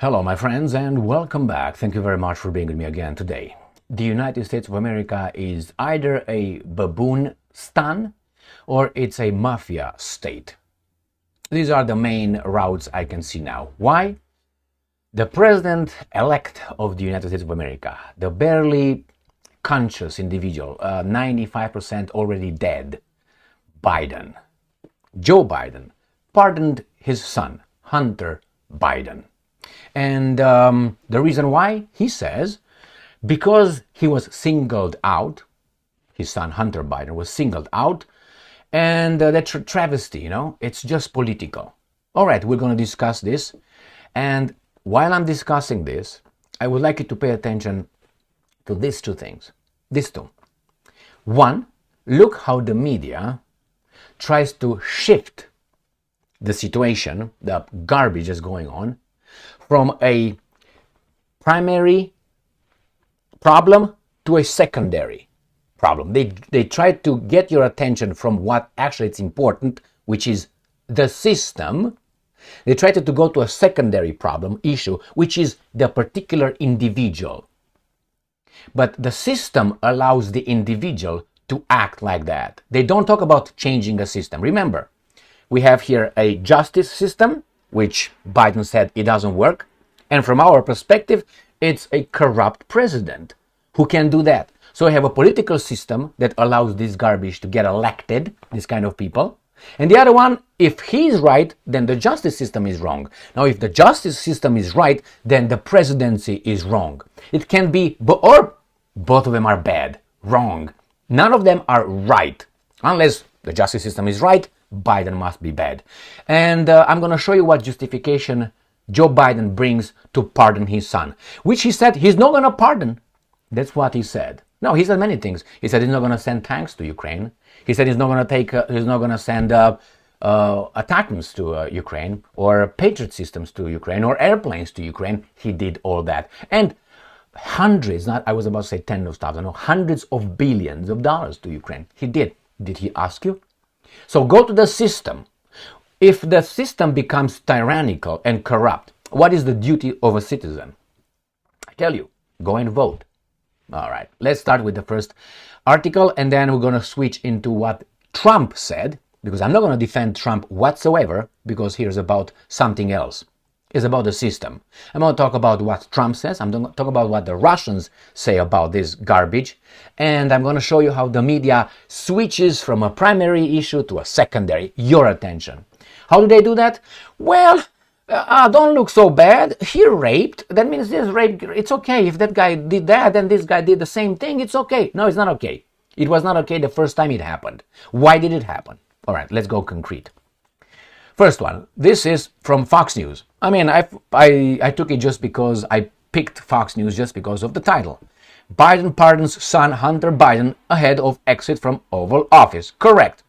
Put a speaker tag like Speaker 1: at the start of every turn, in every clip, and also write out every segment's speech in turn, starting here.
Speaker 1: Hello, my friends, and welcome back. Thank you very much for being with me again today. The United States of America is either a baboon stan or it's a mafia state. These are the main routes I can see now. Why? The president-elect of the United States of America, the barely conscious individual, 95% already dead, Biden, Joe Biden, pardoned his son, Hunter Biden. And the reason why, he says, because he was singled out, his son Hunter Biden was singled out, and that travesty, it's just political. All right, we're going to discuss this. And while I'm discussing this, I would like you to pay attention to these two things. These two. One, look how the media tries to shift the situation, the garbage is going on, from a primary problem to a secondary problem. They try to get your attention from what actually is important, which is the system. They try to go to a secondary problem, issue, which is the particular individual. But the system allows the individual to act like that. They don't talk about changing a system. Remember, we have here a justice system, which Biden said it doesn't work. And from our perspective, it's a corrupt president who can do that. So we have a political system that allows this garbage to get elected, this kind of people. And the other one, if he's right, then the justice system is wrong. Now, if the justice system is right, then the presidency is wrong. It can be, or both of them are bad, wrong. None of them are right. Unless the justice system is right, Biden must be bad. And I'm going to show you what justification Joe Biden brings to pardon his son, which he said he's not going to pardon. That's what he said. No, he said many things. He said he's not going to send tanks to Ukraine. He said he's not going to send attachments to Ukraine, or Patriot systems to Ukraine, or airplanes to Ukraine. He did all that. And hundreds, I was about to say tens of thousands, no, hundreds of billions of dollars to Ukraine. He did. Did he ask you? So go to the system. If the system becomes tyrannical and corrupt, what is the duty of a citizen? I tell you, go and vote. All right, let's start with the first article, and then we're going to switch into what Trump said, because I'm not going to defend Trump whatsoever, because here's about something else. It's about the system. I'm going to talk about what Trump says. I'm going to talk about what the Russians say about this garbage. And I'm going to show you how the media switches from a primary issue to a secondary. Your attention. How do they do that? Well, don't look so bad. He raped. That means this rape. It's okay. If that guy did that and this guy did the same thing, it's okay. No, it's not okay. It was not okay the first time it happened. Why did it happen? All right, let's go concrete. First one, this is from Fox News. I mean, I took it just because I picked Fox News just because of the title. Biden pardons son Hunter Biden ahead of exit from Oval Office. Correct.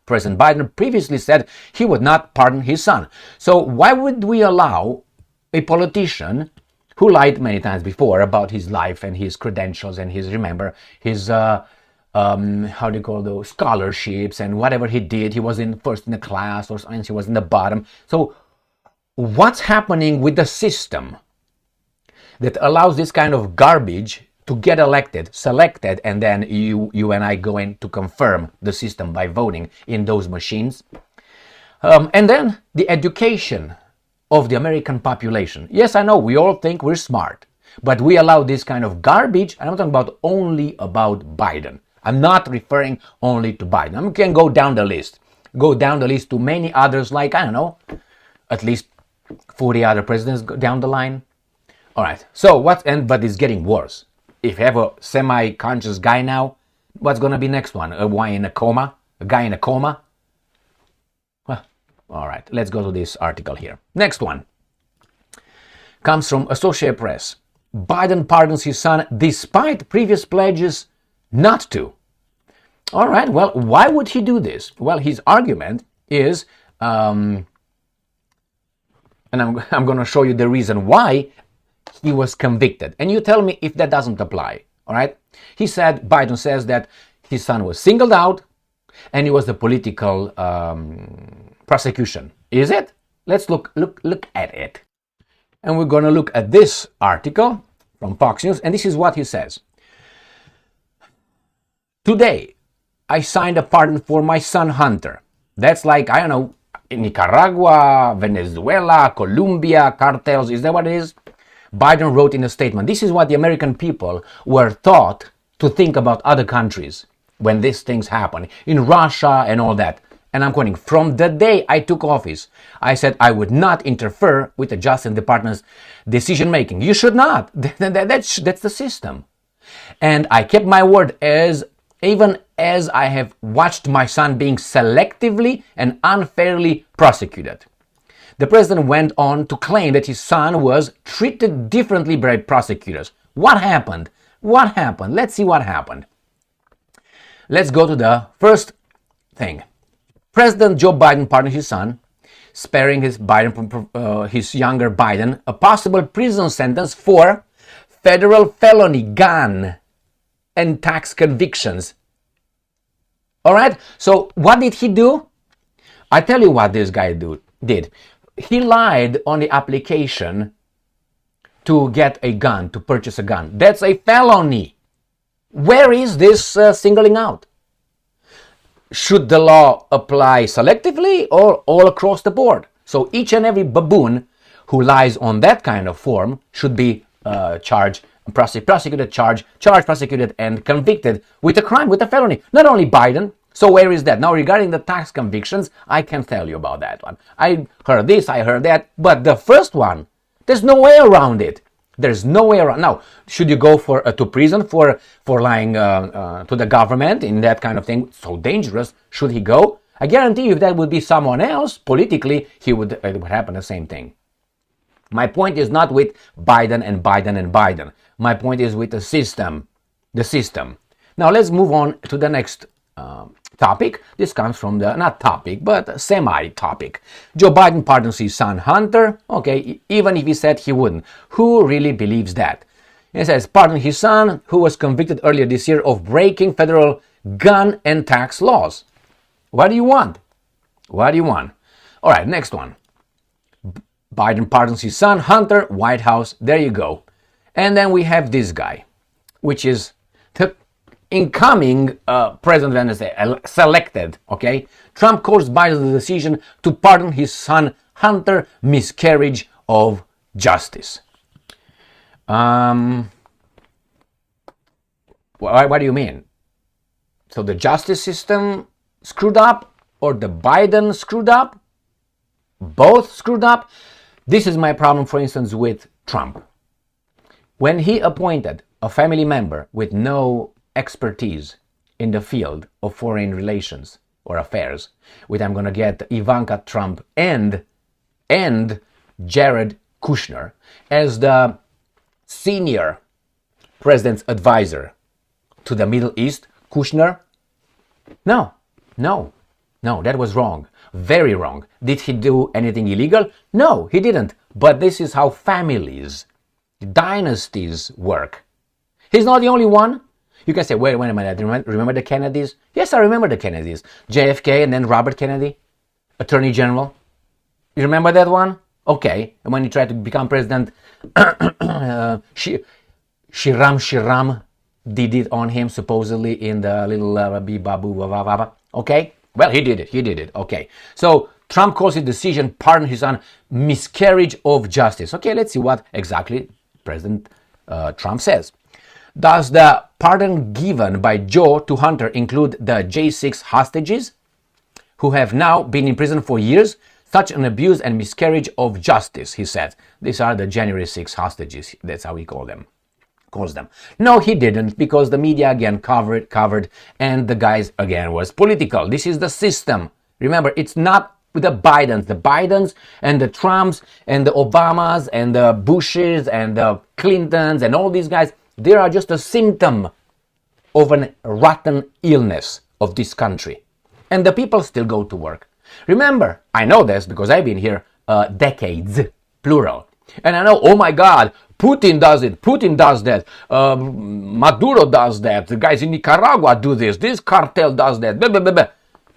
Speaker 1: President Biden previously said he would not pardon his son. So why would we allow a politician who lied many times before about his life and his credentials and his how do you call those, scholarships and whatever he did? He was first in the class, or he was in the bottom. So what's happening with the system that allows this kind of garbage to get selected, and then you and I go in to confirm the system by voting in those machines? And then the education of the American population. Yes, I know, we all think we're smart, but we allow this kind of garbage. I'm not talking only about Biden. I'm not referring only to Biden. I can go down the list. Go down the list to many others, like, I don't know, at least 40 other presidents down the line. All right, so but it's getting worse. If you have a semi-conscious guy now, what's going to be next one? A guy in a coma? Well, all right, let's go to this article here. Next one comes from Associated Press. Biden pardons his son despite previous pledges not to. All right, well, why would he do this? Well, his argument is, and I'm going to show you the reason why he was convicted. And you tell me if that doesn't apply, all right? Biden says that his son was singled out and it was the political prosecution. Is it? Let's look at it. And we're going to look at this article from Fox News, and this is what he says. Today, I signed a pardon for my son Hunter. That's like, I don't know, Nicaragua, Venezuela, Colombia, cartels. Is that what it is? Biden wrote in a statement, this is what the American people were taught to think about other countries when these things happen, in Russia and all that. And I'm quoting, from the day I took office, I said I would not interfere with the Justice Department's decision making. You should not. That's the system. And I kept my word even as I have watched my son being selectively and unfairly prosecuted. The president went on to claim that his son was treated differently by prosecutors. What happened? What happened? Let's see what happened. Let's go to the first thing. President Joe Biden pardoned his son, sparing his younger Biden a possible prison sentence for federal felony gun and tax convictions. All right? So what did he do? I tell you what this guy did. He lied on the application to get a gun, to purchase a gun. That's a felony. Where is this singling out? Should the law apply selectively or all across the board? So each and every baboon who lies on that kind of form should be prosecuted, prosecuted, and convicted with a crime, with a felony. Not only Biden. So where is that? Now, regarding the tax convictions, I can tell you about that one. I heard this, I heard that, but the first one, there's no way around it. There's no way around. Now, should you go to prison for lying to the government in that kind of thing? So dangerous. Should he go? I guarantee you, if that would be someone else, politically, it would happen the same thing. My point is not with Biden and Biden and Biden. My point is with the system. The system. Now, let's move on to the next topic. This comes from not topic, but semi-topic. Joe Biden pardons his son Hunter. Okay, even if he said he wouldn't. Who really believes that? It says, pardon his son, who was convicted earlier this year of breaking federal gun and tax laws. What do you want? What do you want? All right, next one. Biden pardons his son Hunter, White House. There you go. And then we have this guy, which is the incoming president, selected, okay? Trump calls Biden's decision to pardon his son Hunter miscarriage of justice. What do you mean? So the justice system screwed up, or the Biden screwed up? Both screwed up? This is my problem, for instance, with Trump. When he appointed a family member with no expertise in the field of foreign relations or affairs, which I'm going to get Ivanka Trump and Jared Kushner as the senior president's advisor to the Middle East. Kushner? No, that was wrong. Very wrong. Did he do anything illegal? No, he didn't. But this is how families, dynasties work. He's not the only one. You can say, wait a minute, remember the Kennedys? Yes, I remember the Kennedys. JFK and then Robert Kennedy, Attorney General. You remember that one? Okay. And when he tried to become president, Shiram did it on him, supposedly, in the little Bibabu. Okay? Well, he did it. Okay. So Trump calls his decision, pardon his son, miscarriage of justice. Okay, let's see what exactly President Trump says. Does the pardon given by Joe to Hunter include the J6 hostages who have now been in prison for years? Such an abuse and miscarriage of justice, he said. These are the January 6 hostages. That's how he calls them. No, he didn't, because the media again covered, and the guys again was political. This is the system. Remember, it's not the Bidens and the Trumps and the Obamas and the Bushes and the Clintons and all these guys. They are just a symptom of a rotten illness of this country. And the people still go to work. Remember, I know this because I've been here decades, plural. And I know, oh my God, Putin does it, Putin does that, Maduro does that, the guys in Nicaragua do this cartel does that, blah, blah, blah, blah.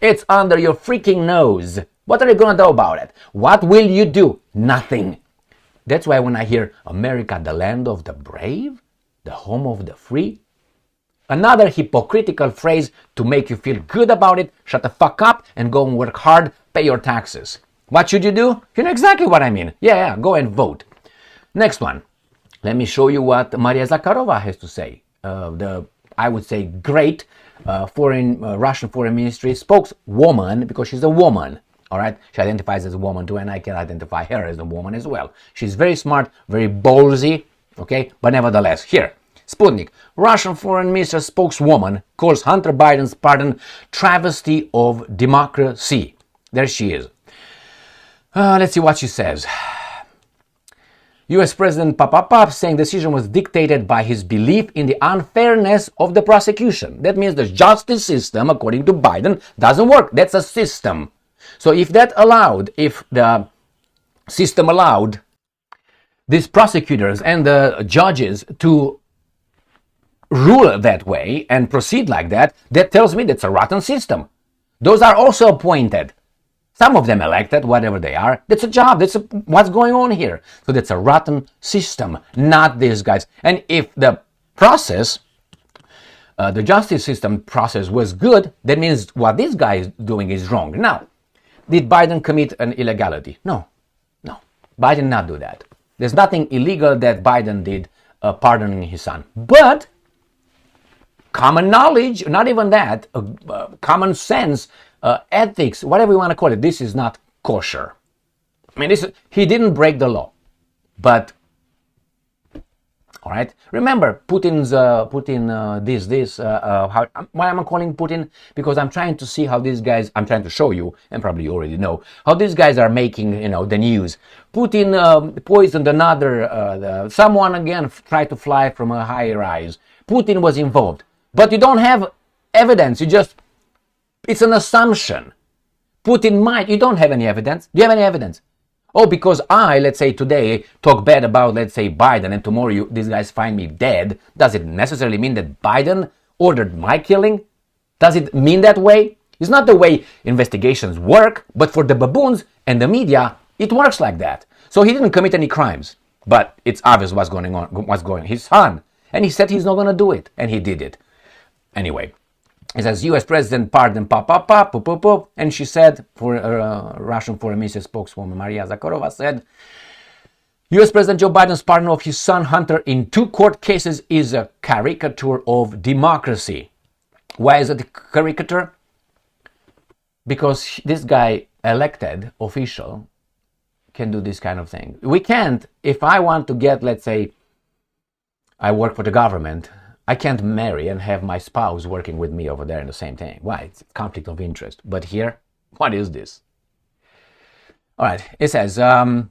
Speaker 1: It's under your freaking nose. What are you going to do about it? What will you do? Nothing. That's why when I hear America, the land of the brave, the home of the free, another hypocritical phrase to make you feel good about it, shut the fuck up and go and work hard, pay your taxes. What should you do? You know exactly what I mean. Yeah, go and vote. Next one. Let me show you what Maria Zakharova has to say. I would say great Russian foreign ministry spokeswoman, because she's a woman. All right, she identifies as a woman too, and I can identify her as a woman as well. She's very smart, very ballsy, okay, but nevertheless, here, Sputnik, Russian foreign minister spokeswoman calls Hunter Biden's pardon travesty of democracy. There she is. Let's see what she says. US President Papapap saying decision was dictated by his belief in the unfairness of the prosecution. That means the justice system, according to Biden, doesn't work. That's a system. So if the system allowed these prosecutors and the judges to rule that way and proceed like that, that tells me that's a rotten system. Those are also appointed. Some of them elected, whatever they are. That's a job. What's going on here. So that's a rotten system, not these guys. And if the process, the justice system process was good, that means what this guy is doing is wrong. Now, did Biden commit an illegality? No. Biden did not do that. There's nothing illegal that Biden did pardoning his son. But common knowledge, not even that, common sense, ethics, whatever you want to call it, this is not kosher. I mean, he didn't break the law, but all right. Remember, Putin's why am I calling Putin? Because I'm trying to see how these guys. I'm trying to show you, and probably you already know how these guys are making, the news. Putin poisoned another. Someone again tried to fly from a high rise. Putin was involved, but you don't have evidence. It's an assumption. Putin might. You don't have any evidence. Do you have any evidence? Oh, because let's say today, talk bad about, let's say, Biden, and tomorrow these guys find me dead, does it necessarily mean that Biden ordered my killing? Does it mean that way? It's not the way investigations work, but for the baboons and the media, it works like that. So he didn't commit any crimes, but it's obvious what's going on. His son. And he said he's not going to do it, and he did it. Anyway. It says, U.S. President pardon and she said, for Russian Foreign Ministry spokeswoman Maria Zakharova said, U.S. President Joe Biden's pardon of his son Hunter in 2 court cases is a caricature of democracy. Why is it a caricature? Because this guy, elected official, can do this kind of thing. We can't, if I want to get, let's say, I work for the government, I can't marry and have my spouse working with me over there in the same thing. Why? It's a conflict of interest. But here, what is this? All right, it says, Hunter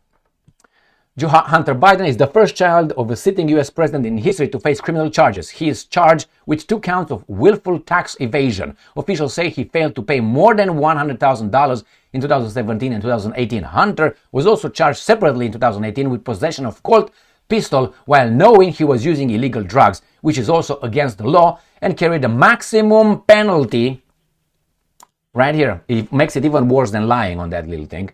Speaker 1: Biden is the first child of a sitting U.S. president in history to face criminal charges. He is charged with 2 counts of willful tax evasion. Officials say he failed to pay more than $100,000 in 2017 and 2018. Hunter was also charged separately in 2018 with possession of Colt pistol while knowing he was using illegal drugs, which is also against the law, and carried a maximum penalty. Right here, it makes it even worse than lying on that little thing.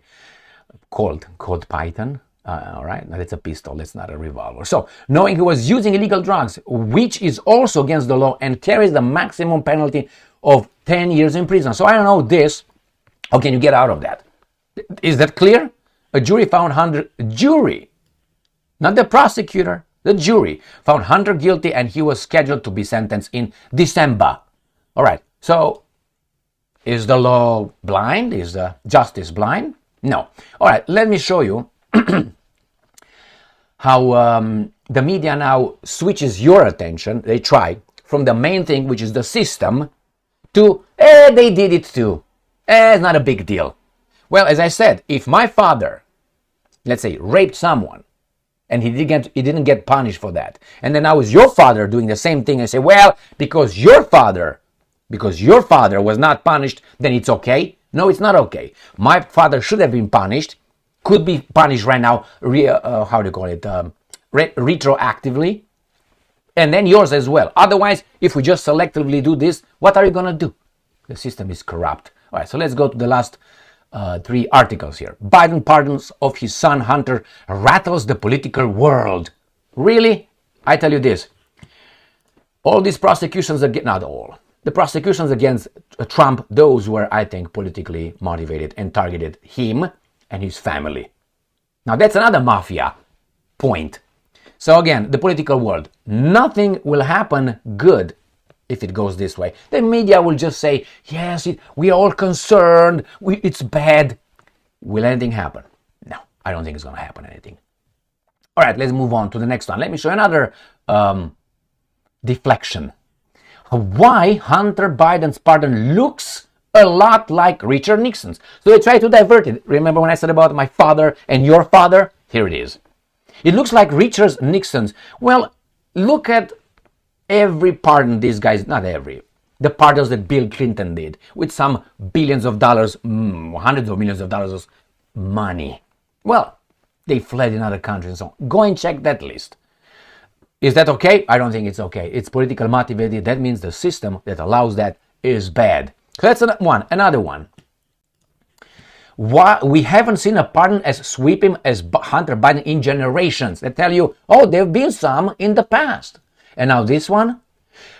Speaker 1: Colt Python. All right, now that's a pistol, that's not a revolver. So, knowing he was using illegal drugs, which is also against the law, and carries the maximum penalty of 10 years in prison. So I don't know this. How can you get out of that? Is that clear? A jury found Hunter, not the prosecutor, the jury found Hunter guilty, and he was scheduled to be sentenced in December. All right, so is the law blind? Is the justice blind? No. All right, let me show you how the media now switches your attention. They try from the main thing, which is the system, to, they did it too. It's not a big deal. Well, as I said, if my father, let's say, raped someone, and he didn't get punished for that, and then now is your father doing the same thing, and say, well, because your father was not punished, then it's okay. No, it's not okay. My father should have been punished, could be punished right now, retroactively, and then yours as well. Otherwise, if we just selectively do this, what are you going to do? The system is corrupt. All right, so let's go to the last three articles here. Biden pardons of his son Hunter rattles the political world. Really? I tell you this. All these prosecutions, not all, the prosecutions against Trump, those were, I think, politically motivated and targeted him and his family. Now that's another mafia point. So again, the political world, nothing will happen good if it goes this way. The media will just say, yes, we are all concerned, it's bad. Will anything happen? No, I don't think it's going to happen anything. All right, let's move on to the next one. Let me show you another deflection. Why Hunter Biden's pardon looks a lot like Richard Nixon's. So they try to divert it. Remember when I said about my father and your father? Here it is. It looks like Richard Nixon's. Well, look at every pardon these guys, not every, the pardons that Bill Clinton did with some billions of dollars, hundreds of millions of dollars of money. Well, they fled in other countries and so on. Go and check that list. Is that okay? I don't think it's okay. It's politically motivated. That means the system that allows that is bad. So that's another one. Why we haven't seen a pardon as sweeping as Hunter Biden in generations. They tell you, oh, there have been some in the past. And now this one,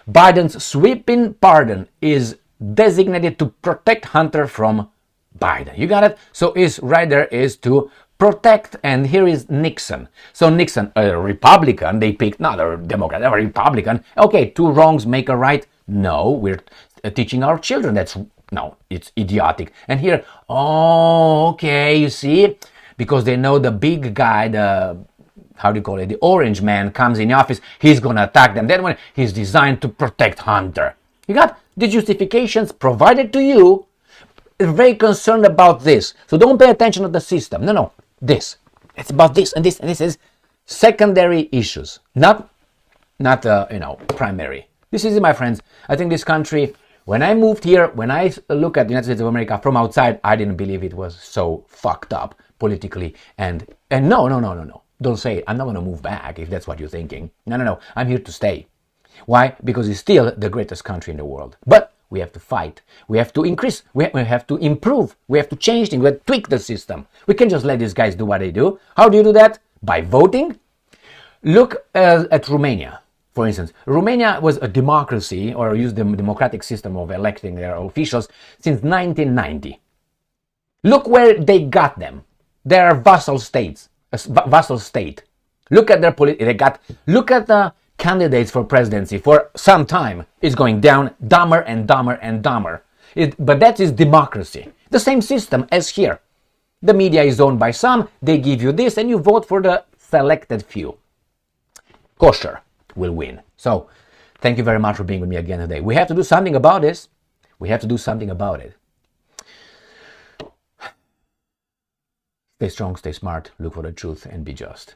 Speaker 1: Biden's sweeping pardon is designated to protect Hunter from Biden. You got it? So is right there is to protect, and here is Nixon. So Nixon, a Republican, they picked not a Democrat, a Republican. Okay, two wrongs make a right. No, we're teaching our children it's idiotic. And here, oh, okay, you see, because they know the big guy, the orange man comes in the office, he's gonna attack them. Then when he's designed to protect Hunter. You got the justifications provided to you. They're very concerned about this. So don't pay attention to the system. No. This. It's about this and this and this is secondary issues, not primary. This is, my friends, I think this country, when I moved here, when I look at the United States of America from outside, I didn't believe it was so fucked up politically. And no. Don't say it. I'm not going to move back if that's what you're thinking. No. I'm here to stay. Why? Because it's still the greatest country in the world. But we have to fight. We have to increase. We have to improve. We have to change things. We have to tweak the system. We can't just let these guys do what they do. How do you do that? By voting. Look at Romania, for instance. Romania was a democracy, or used the democratic system of electing their officials since 1990. Look where they got them. They are vassal states. A vassal state. Look at their look at the candidates for presidency for some time. It's going down dumber and dumber and dumber. But that is democracy. The same system as here. The media is owned by some, they give you this and you vote for the selected few. Kosher will win. So, thank you very much for being with me again today. We have to do something about this. We have to do something about it. Stay strong, stay smart, look for the truth and be just.